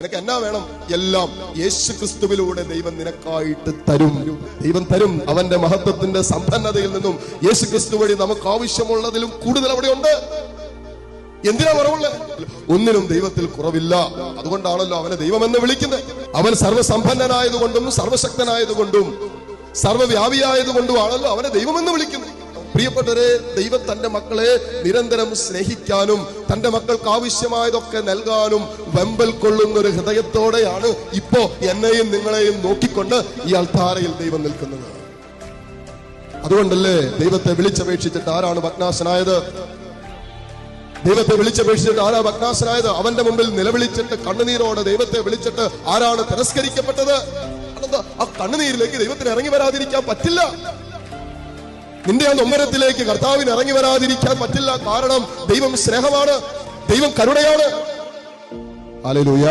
നിനക്ക് എന്നാ വേണം? എല്ലാം യേശു ക്രിസ്തുവിലൂടെ ദൈവം നിനക്കായിട്ട് തരും. ദൈവം തരും. അവന്റെ മഹത്വത്തിന്റെ സമ്പന്നതയിൽ നിന്നും യേശു ക്രിസ്തു വഴി നമുക്ക് ആവശ്യമുള്ളതിലും കൂടുതൽ അവിടെ ഉണ്ട്. എന്തിനാ കുറവുള്ളത്? ഒന്നിനും ദൈവത്തിൽ കുറവില്ല. അതുകൊണ്ടാണല്ലോ അവനെ ദൈവമെന്ന് വിളിക്കുന്നത്. അവൻ സർവ്വസമ്പന്നനായതുകൊണ്ടും സർവശക്തനായതുകൊണ്ടും സർവ്വവ്യാപിയായതുകൊണ്ടുമാണല്ലോ അവനെ ദൈവമെന്ന് വിളിക്കുന്നത്. പ്രിയപ്പെട്ടവരെ, ദൈവം തന്റെ മക്കളെ നിരന്തരം സ്നേഹിക്കാനും തന്റെ മക്കൾക്ക് ആവശ്യമായതൊക്കെ നൽകാനും വെമ്പൽ കൊള്ളുന്ന ഒരു ഹൃദയത്തോടെയാണ് ഇപ്പോ എന്നെയും നിങ്ങളെയും നോക്കിക്കൊണ്ട് ഈ അൾത്താരയിൽ ദൈവം നിൽക്കുന്നത്. അതുകൊണ്ടല്ലേ ദൈവത്തെ വിളിച്ചപേക്ഷിച്ചിട്ട് ആരാണ് ഭഗ്നാശനായത്? ദൈവത്തെ വിളിച്ചപേക്ഷിച്ചിട്ട് ആരാ ഭഗ്നാശനായത്? അവന്റെ മുമ്പിൽ നിലവിളിച്ചിട്ട് കണ്ണുനീരോടെ ദൈവത്തെ വിളിച്ചിട്ട് ആരാണ് തിരസ്കരിക്കപ്പെട്ടത്? ആ കണ്ണുനീരിലേക്ക് ദൈവത്തിന് ഇറങ്ങി വരാതിരിക്കാൻ പറ്റില്ല. നിന്റെ ആ നൊമ്പരത്തിലേക്ക് കർത്താവിന് ഇറങ്ങി വരാതിരിക്കാൻ പറ്റില്ല. കാരണം ദൈവം സ്നേഹമാണ്, ദൈവം കരുണയാണ്. ഹല്ലേലൂയ.